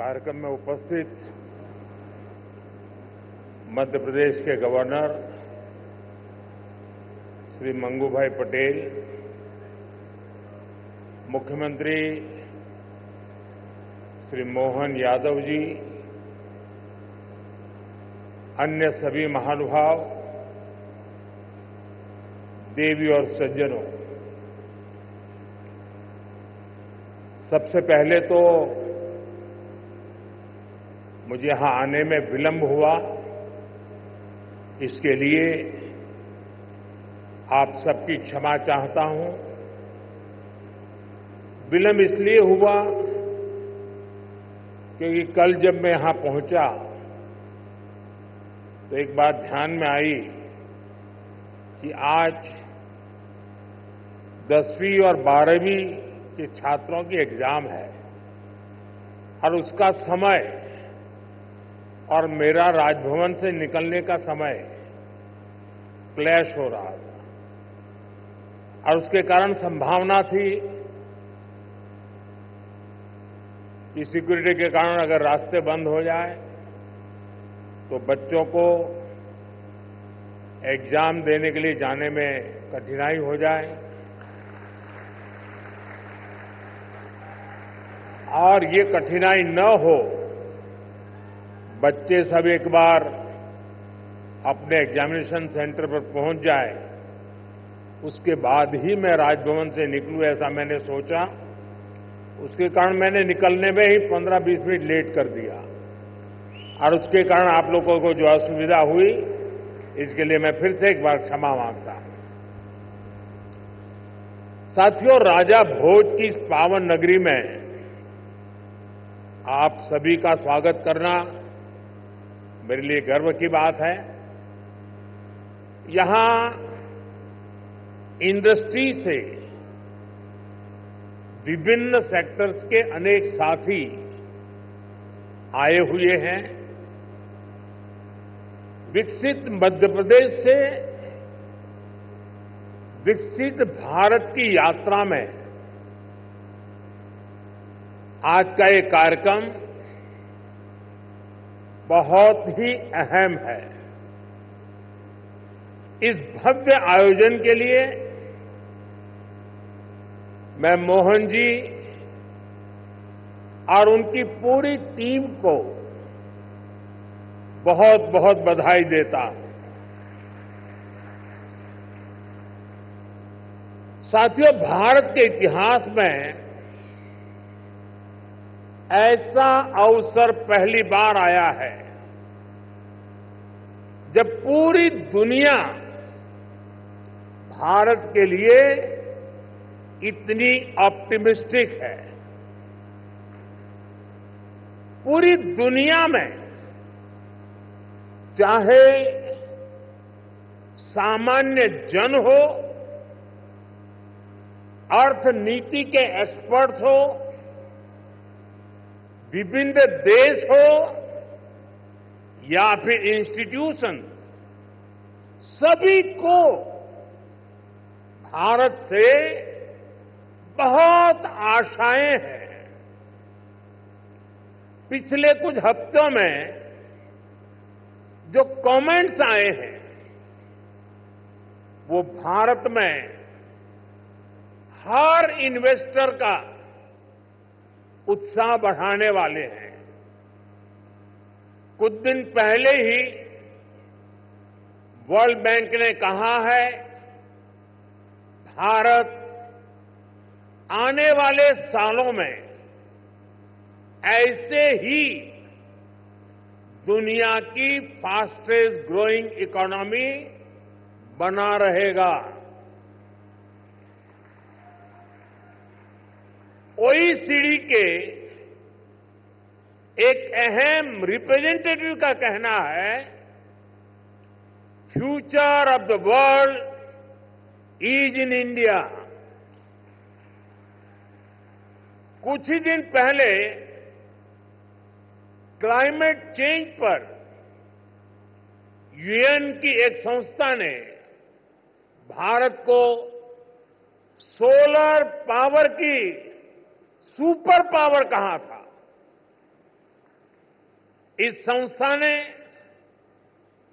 कार्यक्रम में उपस्थित मध्य प्रदेश के गवर्नर श्री मंगू भाई पटेल, मुख्यमंत्री श्री मोहन यादव जी, अन्य सभी महानुभाव, देवी और सज्जनों, सबसे पहले तो मुझे यहां आने में विलंब हुआ, इसके लिए आप सबकी क्षमा चाहता हूं। विलंब इसलिए हुआ क्योंकि कल जब मैं यहां पहुंचा तो एक बात ध्यान में आई कि आज 10वीं और 12वीं के छात्रों की एग्जाम है और उसका समय और मेरा राजभवन से निकलने का समय क्लैश हो रहा था और उसके कारण संभावना थी कि सिक्योरिटी के कारण अगर रास्ते बंद हो जाए तो बच्चों को एग्जाम देने के लिए जाने में कठिनाई हो जाए और ये कठिनाई न हो, बच्चे सब एक बार अपने एग्जामिनेशन सेंटर पर पहुंच जाए, उसके बाद ही मैं राजभवन से निकलूं, ऐसा मैंने सोचा। उसके कारण मैंने निकलने में ही 15-20 मिनट लेट कर दिया और उसके कारण आप लोगों को जो असुविधा हुई, इसके लिए मैं फिर से एक बार क्षमा मांगता हूं। साथियों, राजा भोज की इस पावन नगरी में आप सभी का स्वागत करना मेरे लिए गर्व की बात है। यहां इंडस्ट्री से विभिन्न सेक्टर्स के अनेक साथी आए हुए हैं। विकसित मध्य प्रदेश से विकसित भारत की यात्रा में आज का ये कार्यक्रम बहुत ही अहम है। इस भव्य आयोजन के लिए मैं मोहन जी और उनकी पूरी टीम को बहुत बहुत बधाई देता हूं। साथियों, भारत के इतिहास में ऐसा अवसर पहली बार आया है जब पूरी दुनिया भारत के लिए इतनी ऑप्टिमिस्टिक है। पूरी दुनिया में चाहे सामान्य जन हो, अर्थनीति के एक्सपर्ट हो, विभिन्न देश हो या फिर इंस्टीट्यूशन, सभी को भारत से बहुत आशाएं हैं। पिछले कुछ हफ्तों में जो कमेंट्स आए हैं वो भारत में हर इन्वेस्टर का उत्साह बढ़ाने वाले हैं। कुछ दिन पहले ही वर्ल्ड बैंक ने कहा है भारत आने वाले सालों में ऐसे ही दुनिया की फास्टेस्ट ग्रोइंग इकोनॉमी बना रहेगा। ओईसीडी के एक अहम रिप्रेजेंटेटिव का कहना है, future of the world is in India. कुछ ही दिन पहले क्लाइमेट चेंज पर यूएन की एक संस्था ने भारत को सोलर पावर की सुपर पावर कहा था। इस संस्था ने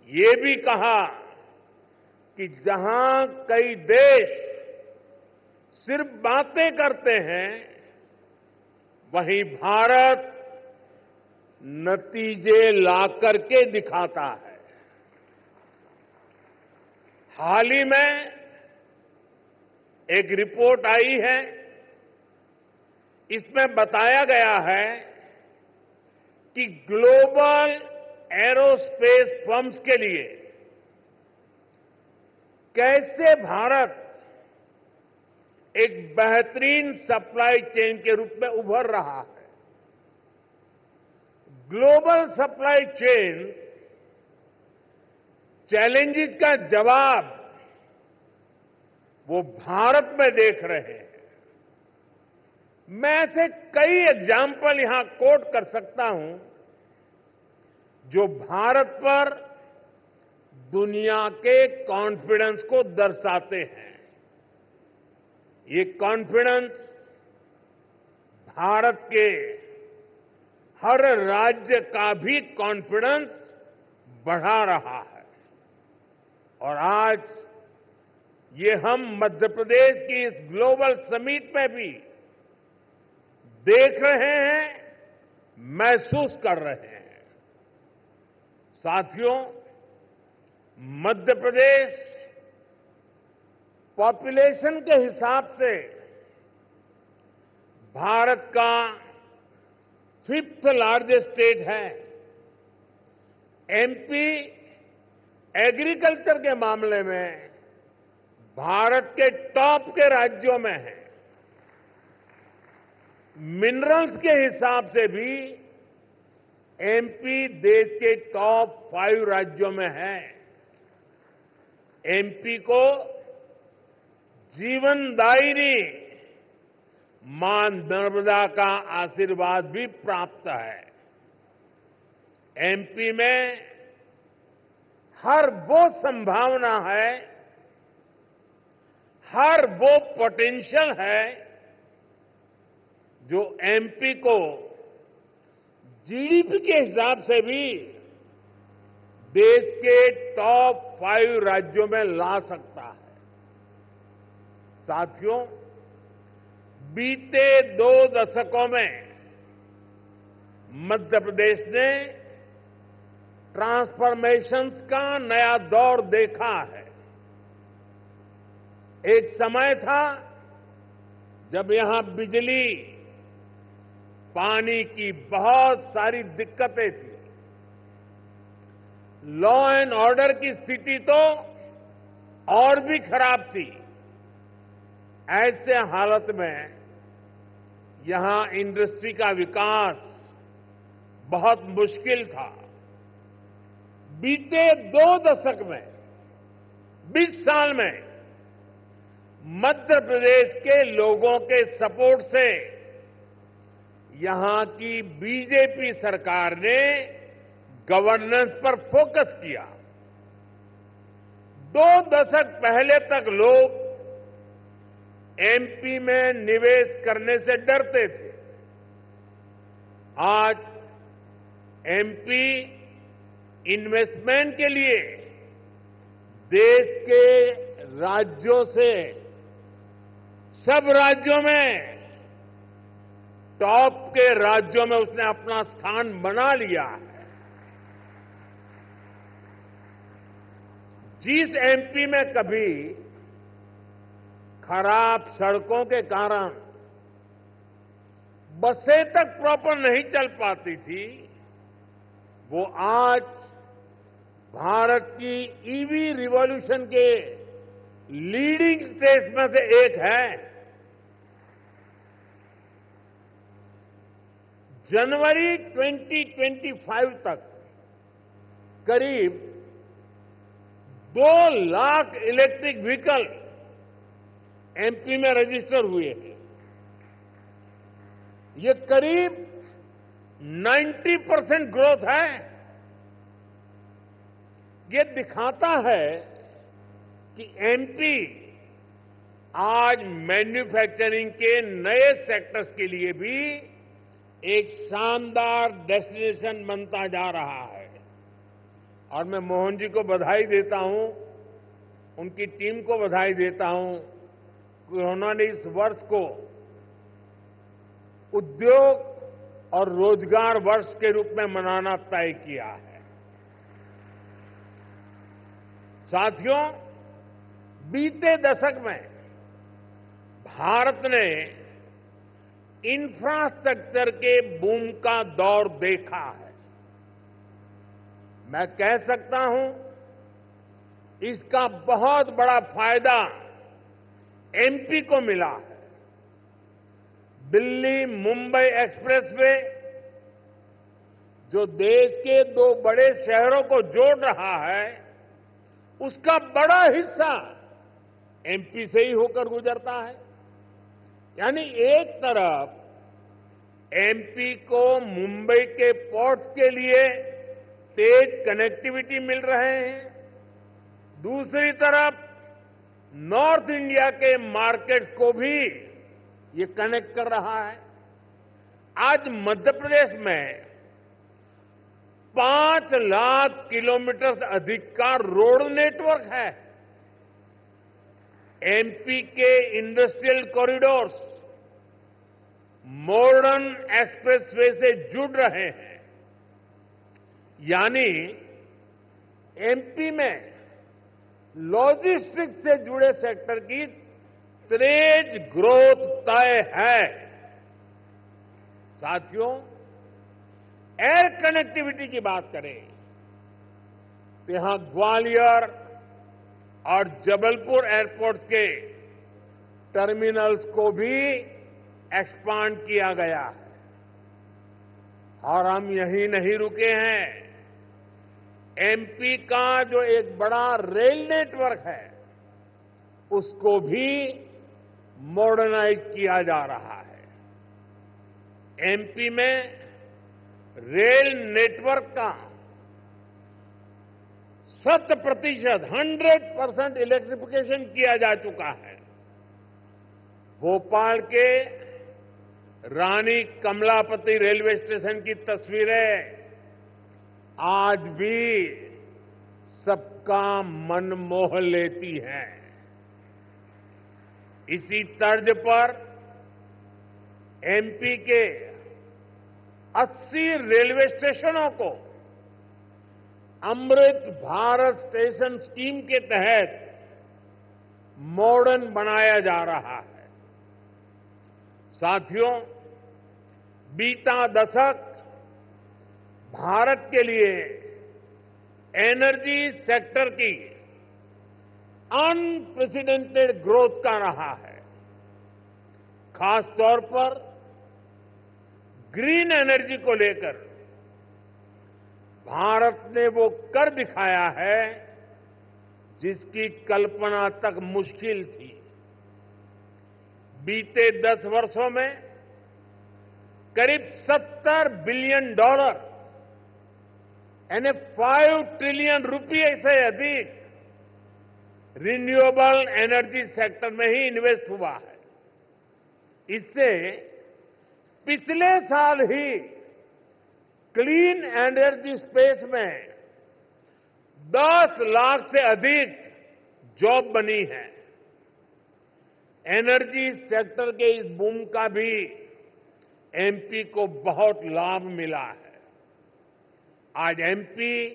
ये भी कहा कि जहां कई देश सिर्फ बातें करते हैं, वहीं भारत नतीजे ला करके दिखाता है। हाल ही में एक रिपोर्ट आई है, इसमें बताया गया है कि ग्लोबल एरोस्पेस फर्म्स के लिए कैसे भारत एक बेहतरीन सप्लाई चेन के रूप में उभर रहा है। ग्लोबल सप्लाई चेन चैलेंजेस का जवाब वो भारत में देख रहे हैं। मैं ऐसे कई एग्जाम्पल यहां कोट कर सकता हूं जो भारत पर दुनिया के कॉन्फिडेंस को दर्शाते हैं। ये कॉन्फिडेंस भारत के हर राज्य का भी कॉन्फिडेंस बढ़ा रहा है। और आज ये हम मध्य प्रदेश की इस ग्लोबल समिट में भी देख रहे हैं, महसूस कर रहे हैं। साथियों, मध्य प्रदेश पॉपुलेशन के हिसाब से भारत का 5th लार्जेस्ट स्टेट है। एमपी एग्रीकल्चर के मामले में भारत के टॉप के राज्यों में है। मिनरल्स के हिसाब से भी एमपी देश के टॉप 5 राज्यों में है। एमपी को जीवनदायिनी मां नर्मदा का आशीर्वाद भी प्राप्त है। एमपी में हर वो संभावना है, हर वो पोटेंशियल है जो एमपी को जीडीपी के हिसाब से भी देश के टॉप 5 राज्यों में ला सकता है। साथियों, बीते 2 दशकों में मध्य प्रदेश ने ट्रांसफॉर्मेशंस का नया दौर देखा है। एक समय था जब यहां बिजली, पानी की बहुत सारी दिक्कतें थी। लॉ एंड ऑर्डर की स्थिति तो और भी खराब थी। ऐसे हालत में यहां इंडस्ट्री का विकास बहुत मुश्किल था। बीते 2 दशक में, 20 साल में मध्य प्रदेश के लोगों के सपोर्ट से यहां की बीजेपी सरकार ने गवर्नेंस पर फोकस किया। 2 दशक पहले तक लोग एमपी में निवेश करने से डरते थे। आज एमपी इन्वेस्टमेंट के लिए देश के राज्यों से, सब राज्यों में, टॉप के राज्यों में उसने अपना स्थान बना लिया है। जिस एमपी में कभी खराब सड़कों के कारण बसें तक प्रॉपर नहीं चल पाती थी, वो आज भारत की ईवी रिवॉल्यूशन के लीडिंग स्टेट्स में से एक है। जनवरी 2025 तक करीब 2 लाख इलेक्ट्रिक व्हीकल एमपी में रजिस्टर हुए हैं। ये करीब 90% ग्रोथ है। ये दिखाता है कि एमपी आज मैन्युफैक्चरिंग के नए सेक्टर्स के लिए भी एक शानदार डेस्टिनेशन बनता जा रहा है और मैं मोहन जी को बधाई देता हूं, उनकी टीम को बधाई देता हूं कि उन्होंने इस वर्ष को उद्योग और रोजगार वर्ष के रूप में मनाना तय किया है। साथियों, बीते दशक में भारत ने इंफ्रास्ट्रक्चर के बूम का दौर देखा है। मैं कह सकता हूं, इसका बहुत बड़ा फायदा एमपी को मिला है। दिल्ली मुंबई एक्सप्रेसवे जो देश के दो बड़े शहरों को जोड़ रहा है, उसका बड़ा हिस्सा एमपी से ही होकर गुजरता है। यानी एक तरफ एमपी को मुंबई के पोर्ट्स के लिए तेज कनेक्टिविटी मिल रहे हैं, दूसरी तरफ नॉर्थ इंडिया के मार्केट्स को भी ये कनेक्ट कर रहा है। आज मध्य प्रदेश में 5 लाख किलोमीटर से अधिक का रोड नेटवर्क है। एमपी के इंडस्ट्रियल कॉरिडोर्स मॉडर्न एक्सप्रेसवे से जुड़ रहे हैं। यानी एमपी में लॉजिस्टिक्स से जुड़े सेक्टर की तेज ग्रोथ तय है। साथियों, एयर कनेक्टिविटी की बात करें तो यहां ग्वालियर और जबलपुर एयरपोर्ट के टर्मिनल्स को भी एक्सपांड किया गया है। और हम यहीं नहीं रुके हैं। एमपी का जो एक बड़ा रेल नेटवर्क है, उसको भी मॉडर्नाइज किया जा रहा है। एमपी में रेल नेटवर्क का 100% इलेक्ट्रिफिकेशन किया जा चुका है। भोपाल के रानी कमलापति रेलवे स्टेशन की तस्वीरें आज भी सबका मन मोह लेती हैं। इसी तर्ज पर एमपी के 80 रेलवे स्टेशनों को अमृत भारत स्टेशन स्कीम के तहत मॉडर्न बनाया जा रहा है। साथियों, बीता दशक भारत के लिए एनर्जी सेक्टर की अनप्रेसिडेंटेड ग्रोथ का रहा है। खासतौर पर ग्रीन एनर्जी को लेकर भारत ने वो कर दिखाया है जिसकी कल्पना तक मुश्किल थी। बीते 10 वर्षों में करीब $70 बिलियन यानी 5 ट्रिलियन रुपये से अधिक रिन्यूएबल एनर्जी सेक्टर में ही इन्वेस्ट हुआ है। इससे पिछले साल ही क्लीन एनर्जी स्पेस में 10 लाख से अधिक जॉब बनी है। एनर्जी सेक्टर के इस बूम का भी एमपी को बहुत लाभ मिला है। आज एमपी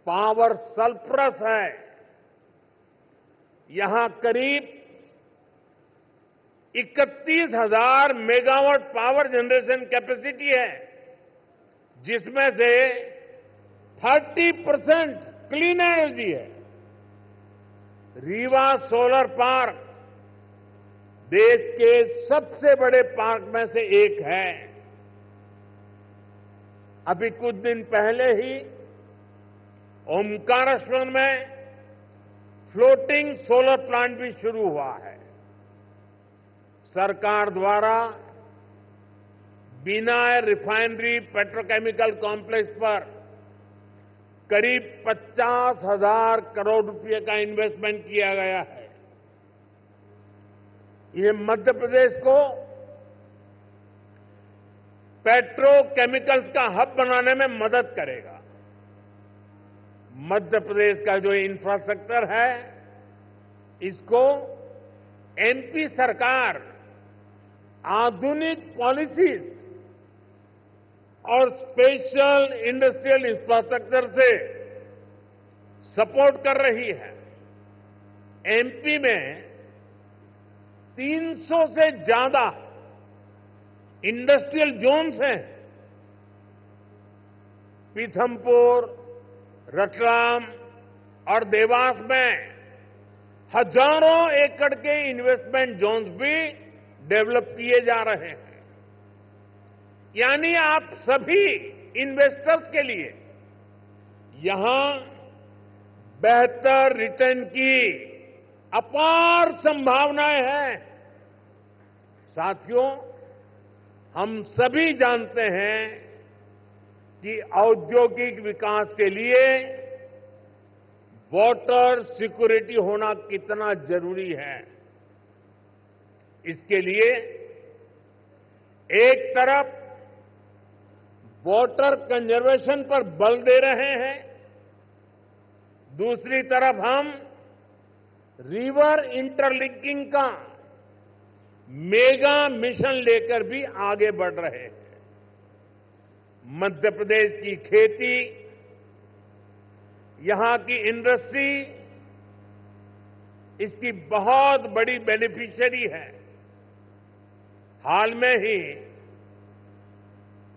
पावर सरप्लस है। यहां करीब 31,000 मेगावाट पावर जनरेशन कैपेसिटी है, जिसमें से 30% क्लीन एनर्जी है। रीवा सोलर पार्क देश के सबसे बड़े पार्क में से एक है। अभी कुछ दिन पहले ही ओमकारेश्वर में फ्लोटिंग सोलर प्लांट भी शुरू हुआ है। सरकार द्वारा बिनाय रिफाइनरी पेट्रोकेमिकल कॉम्प्लेक्स पर करीब 50,000 करोड़ रुपए का इन्वेस्टमेंट किया गया है। ये मध्य प्रदेश को पेट्रोकेमिकल्स का हब बनाने में मदद करेगा। मध्य प्रदेश का जो इंफ्रास्ट्रक्चर है, इसको एमपी सरकार आधुनिक पॉलिसीज और स्पेशल इंडस्ट्रियल इंफ्रास्ट्रक्चर से सपोर्ट कर रही है। एमपी में 300 से ज्यादा इंडस्ट्रियल जोन्स हैं। पीथमपुर, रतलाम और देवास में हजारों एकड़ के इन्वेस्टमेंट जोन्स भी डेवलप किए जा रहे हैं। यानी आप सभी इन्वेस्टर्स के लिए यहां बेहतर रिटर्न की अपार संभावनाएं हैं। साथियों, हम सभी जानते हैं कि औद्योगिक विकास के लिए वाटर सिक्योरिटी होना कितना जरूरी है। इसके लिए एक तरफ वाटर कंजर्वेशन पर बल दे रहे हैं, दूसरी तरफ हम रिवर इंटरलिंकिंग का मेगा मिशन लेकर भी आगे बढ़ रहे हैं। मध्य प्रदेश की खेती, यहां की इंडस्ट्री इसकी बहुत बड़ी बेनिफिशियरी है। हाल में ही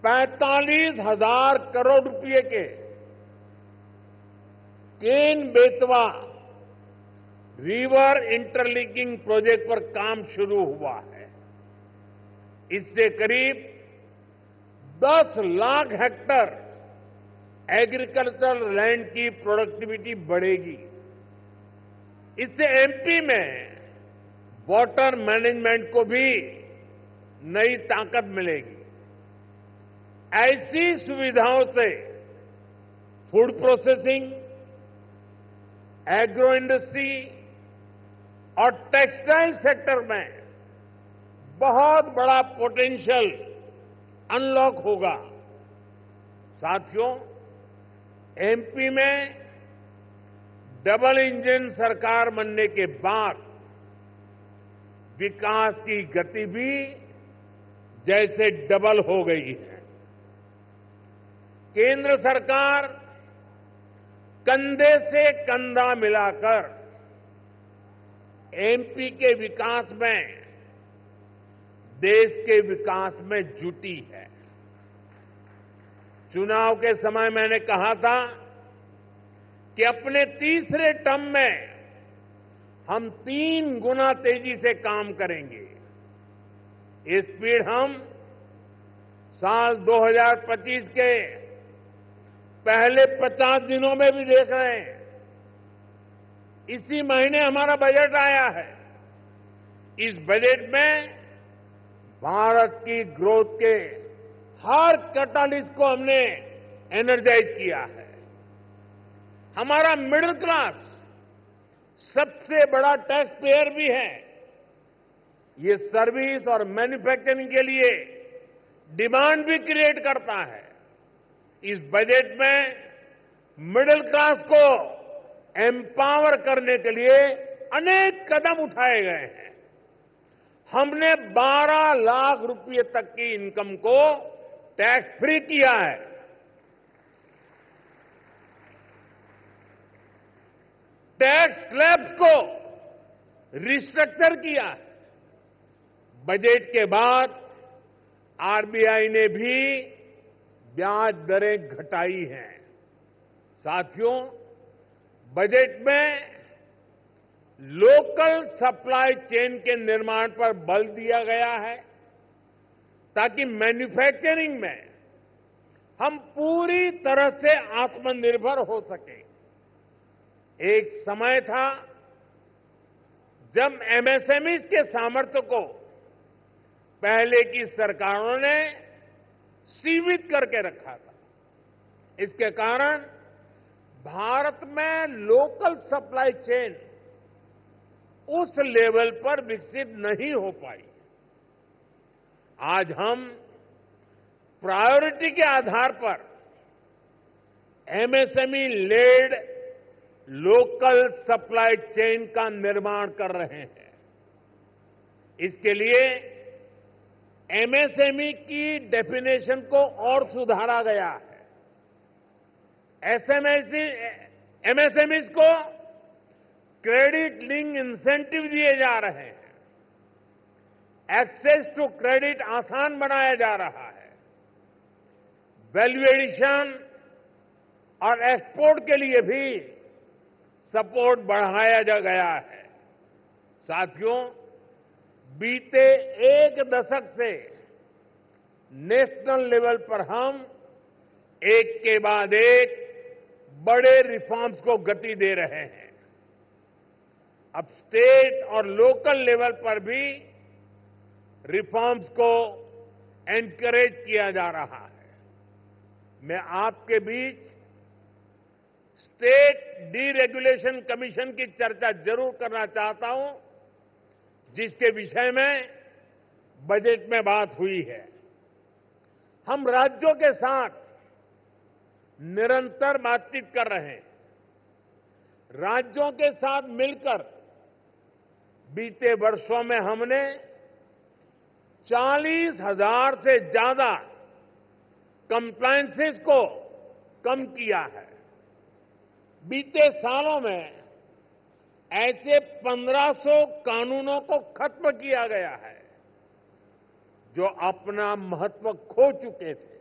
45,000 करोड़ रुपए के Ken Betwa river interlinking project पर काम शुरू हुआ है। इससे करीब 10 लाख हेक्टेयर एग्रीकल्चरल लैंड की प्रोडक्टिविटी बढ़ेगी। इससे एमपी में वाटर मैनेजमेंट को भी नई ताकत मिलेगी। ऐसी सुविधाओं से फूड प्रोसेसिंग, एग्रो इंडस्ट्री और टेक्सटाइल सेक्टर में बहुत बड़ा पोटेंशियल अनलॉक होगा। साथियों, एमपी में डबल इंजन सरकार बनने के बाद विकास की गति भी जैसे डबल हो गई है। केंद्र सरकार कंधे से कंधा मिलाकर एमपी के विकास में, देश के विकास में जुटी है। चुनाव के समय मैंने कहा था कि अपने तीसरे टर्म में हम 3 गुना तेजी से काम करेंगे। ये स्पीड हम साल 2025 के पहले 50 दिनों में भी देख रहे हैं। इसी महीने हमारा बजट आया है। इस बजट में भारत की ग्रोथ के हर कैटालिस्ट को हमने एनर्जाइज किया है। हमारा मिडिल क्लास सबसे बड़ा टैक्स पेयर भी है। ये सर्विस और मैन्युफैक्चरिंग के लिए डिमांड भी क्रिएट करता है। इस बजट में मिडिल क्लास को एम्पावर करने के लिए अनेक कदम उठाए गए हैं। हमने 12 लाख रुपए तक की इनकम को टैक्स फ्री किया है। टैक्स स्लैब्स को रिस्ट्रक्चर किया है। बजट के बाद आरबीआई ने भी ब्याज दरें घटाई हैं। साथियों, बजट में लोकल सप्लाई चेन के निर्माण पर बल दिया गया है ताकि मैन्युफैक्चरिंग में हम पूरी तरह से आत्मनिर्भर हो सकें। एक समय था जब एमएसएमई के सामर्थ्य को पहले की सरकारों ने सीमित करके रखा था। इसके कारण भारत में लोकल सप्लाई चेन उस लेवल पर विकसित नहीं हो पाई। आज हम प्रायोरिटी के आधार पर MSME led local supply chain का निर्माण कर रहे हैं। इसके लिए एमएसएमई की डेफिनेशन को और सुधारा गया है। एमएसएमईज को क्रेडिट लिंक इंसेंटिव दिए जा रहे हैं। एक्सेस टू क्रेडिट आसान बनाया जा रहा है। वैल्यू एडिशन और एक्सपोर्ट के लिए भी सपोर्ट बढ़ाया जा गया है। साथियों, बीते एक दशक से नेशनल लेवल पर हम एक के बाद एक बड़े रिफॉर्म्स को गति दे रहे हैं। अब स्टेट और लोकल लेवल पर भी रिफॉर्म्स को एनकरेज किया जा रहा है। मैं आपके बीच स्टेट डीरेगुलेशन कमीशन की चर्चा जरूर करना चाहता हूं, जिसके विषय में बजट में बात हुई है। हम राज्यों के साथ निरंतर बातचीत कर रहे हैं। राज्यों के साथ मिलकर बीते वर्षों में हमने 40,000 से ज्यादा कंप्लायंसेस को कम किया है। बीते सालों में ऐसे 1500 कानूनों को खत्म किया गया है जो अपना महत्व खो चुके थे।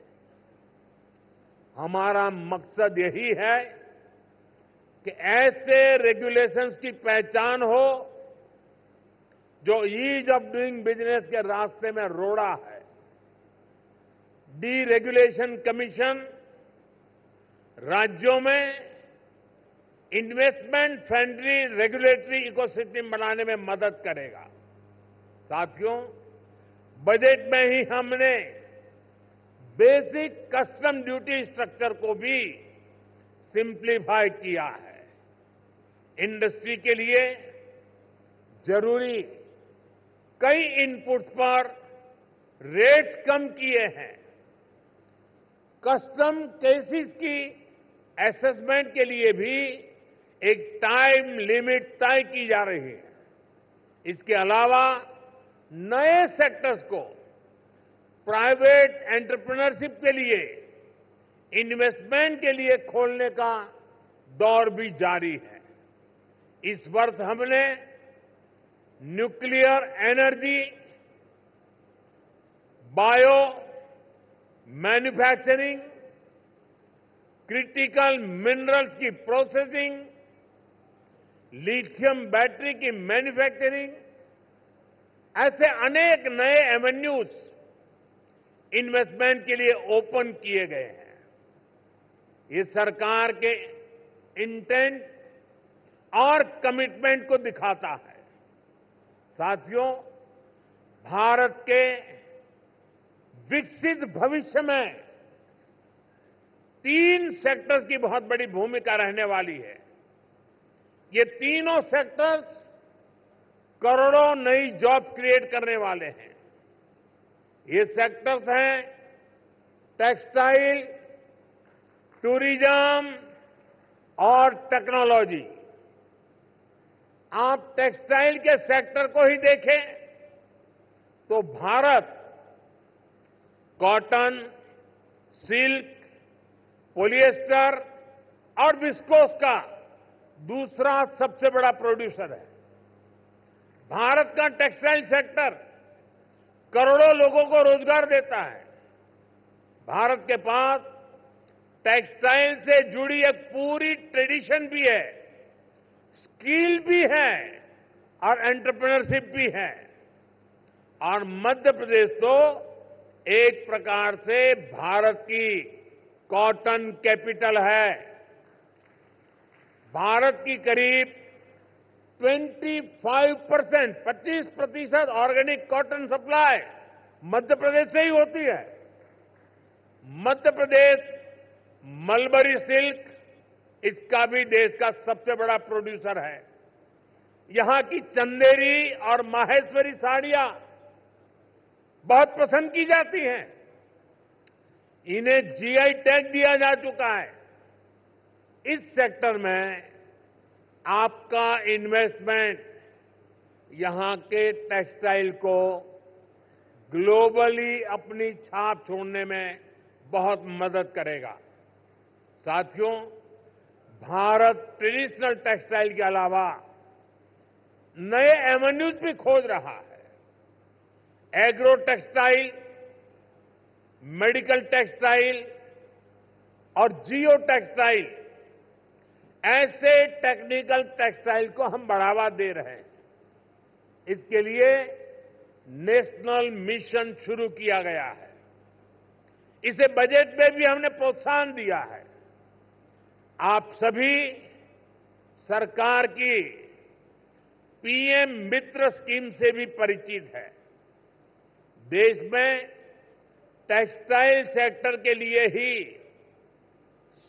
हमारा मकसद यही है कि ऐसे रेगुलेशंस की पहचान हो जो ईज ऑफ डूइंग बिजनेस के रास्ते में रोड़ा है। डीरेगुलेशन कमीशन राज्यों में इन्वेस्टमेंट फ्रेंडली रेगुलेटरी इकोसिस्टम बनाने में मदद करेगा। साथियों, बजट में ही हमने बेसिक कस्टम ड्यूटी स्ट्रक्चर को भी सिंप्लीफाई किया है। इंडस्ट्री के लिए जरूरी कई इनपुट्स पर रेट्स कम किए हैं। कस्टम केसेस की असेसमेंट के लिए भी एक टाइम लिमिट तय की जा रही है। इसके अलावा नए सेक्टर्स को प्राइवेट एंटरप्रेन्योरशिप के लिए इन्वेस्टमेंट के लिए खोलने का दौर भी जारी है। इस वर्ष हमने nuclear energy, bio manufacturing, critical minerals की प्रोसेसिंग, लिथियम बैटरी की मैन्युफैक्चरिंग, ऐसे अनेक नए एवेन्यूज इन्वेस्टमेंट के लिए ओपन किए गए हैं। ये सरकार के इंटेंट और कमिटमेंट को दिखाता है। साथियों, भारत के विकसित भविष्य में 3 सेक्टर्स की बहुत बड़ी भूमिका रहने वाली है। ये तीनों सेक्टर्स करोड़ों नई जॉब क्रिएट करने वाले हैं। ये सेक्टर्स हैं टेक्सटाइल, टूरिज्म और टेक्नोलॉजी। आप टेक्सटाइल के सेक्टर को ही देखें तो भारत कॉटन, सिल्क, पॉलिएस्टर और विस्कोस का दूसरा सबसे बड़ा प्रोड्यूसर है। भारत का टेक्सटाइल सेक्टर करोड़ों लोगों को रोजगार देता है। भारत के पास टेक्सटाइल से जुड़ी एक पूरी ट्रेडिशन भी है, स्किल भी है और एंटरप्रेन्योरशिप भी है। और मध्य प्रदेश तो एक प्रकार से भारत की कॉटन कैपिटल है। भारत की करीब 25% organic cotton supply Madhya Pradesh से ही होती है। मध्य प्रदेश मलबरी सिल्क, इसका भी देश का सबसे बड़ा प्रोड्यूसर है। यहां की चंदेरी और माहेश्वरी साड़ियां बहुत पसंद की जाती हैं। इन्हें जीआई टैग दिया जा चुका है। इस सेक्टर में आपका इन्वेस्टमेंट यहां के टेक्सटाइल को ग्लोबली अपनी छाप छोड़ने में बहुत मदद करेगा। साथियों, भारत ट्रेडिशनल टेक्सटाइल के अलावा नए एवेन्यूज भी खोज रहा है। एग्रो टेक्सटाइल, मेडिकल टेक्सटाइल और जियो टेक्सटाइल, ऐसे टेक्निकल टेक्सटाइल को हम बढ़ावा दे रहे हैं। इसके लिए नेशनल मिशन शुरू किया गया है। इसे बजट में भी हमने प्रोत्साहन दिया है। आप सभी सरकार की पीएम मित्र स्कीम से भी परिचित है। देश में टेक्सटाइल सेक्टर के लिए ही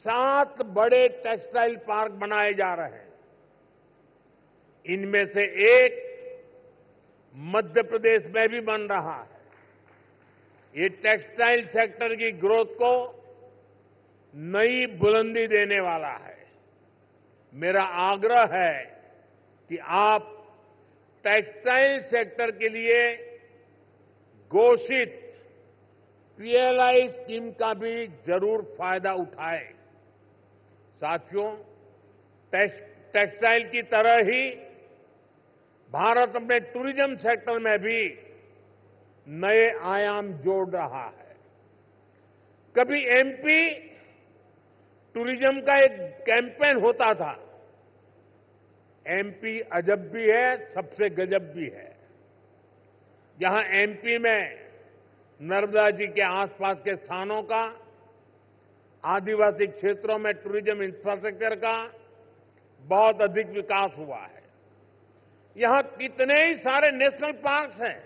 7 बड़े टेक्सटाइल पार्क बनाए जा रहे हैं। इनमें से एक मध्य प्रदेश में भी बन रहा है। ये टेक्सटाइल सेक्टर की ग्रोथ को नई बुलंदी देने वाला है। मेरा आग्रह है कि आप टेक्सटाइल सेक्टर के लिए घोषित पीएलआई स्कीम का भी जरूर फायदा उठाएं। साथियों, टेक्सटाइल की तरह ही भारत अपने टूरिज्म सेक्टर में भी नए आयाम जोड़ रहा है। कभी एमपी टूरिज्म का एक कैंपेन होता था, एमपी अजब भी है, सबसे गजब भी है। जहां एमपी में नर्मदा जी के आसपास के स्थानों का, आदिवासी क्षेत्रों में टूरिज्म इंफ्रास्ट्रक्चर का बहुत अधिक विकास हुआ है। यहां कितने ही सारे नेशनल पार्क्स हैं।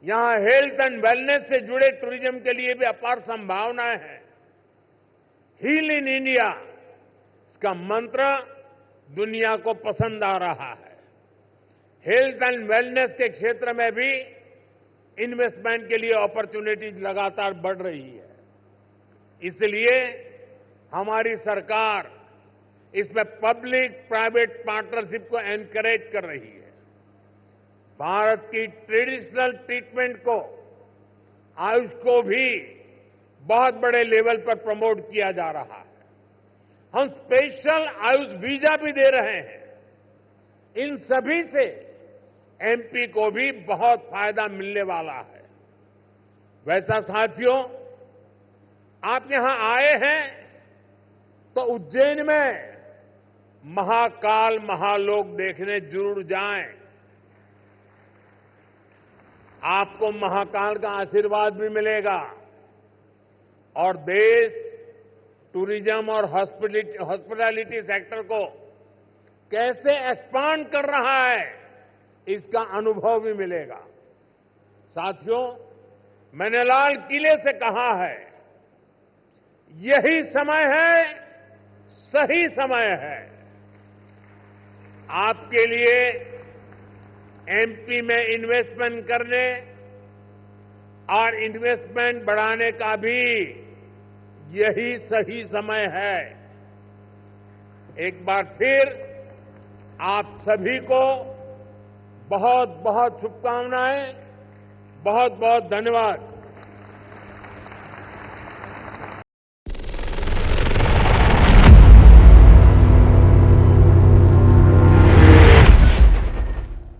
यहां हेल्थ एंड वेलनेस से जुड़े टूरिज्म के लिए भी अपार संभावनाएं हैं। हील इन इंडिया, इसका मंत्र दुनिया को पसंद आ रहा है। हेल्थ एंड वेलनेस के क्षेत्र में भी इन्वेस्टमेंट के लिए अपॉर्चुनिटीज लगातार बढ़ रही है। इसलिए हमारी सरकार इसमें पब्लिक प्राइवेट पार्टनरशिप को एनकरेज कर रही है। भारत की ट्रेडिशनल ट्रीटमेंट को, आयुष को भी बहुत बड़े लेवल पर प्रमोट किया जा रहा है। हम स्पेशल आयुष वीजा भी दे रहे हैं। इन सभी से एमपी को भी बहुत फायदा मिलने वाला है। वैसा साथियों, आप यहां आए हैं तो उज्जैन में महाकाल महालोक देखने जरूर जाएं। आपको महाकाल का आशीर्वाद भी मिलेगा और देश टूरिज्म और हॉस्पिटैलिटी सेक्टर को कैसे एक्सपांड कर रहा है, इसका अनुभव भी मिलेगा। साथियों, मैंने लाल किले से कहा है, यही समय है, सही समय है आपके लिए एमपी में इन्वेस्टमेंट करने और इन्वेस्टमेंट बढ़ाने का भी यही सही समय है। एक बार फिर आप सभी को बहुत बहुत शुभकामनाएं, बहुत बहुत धन्यवाद।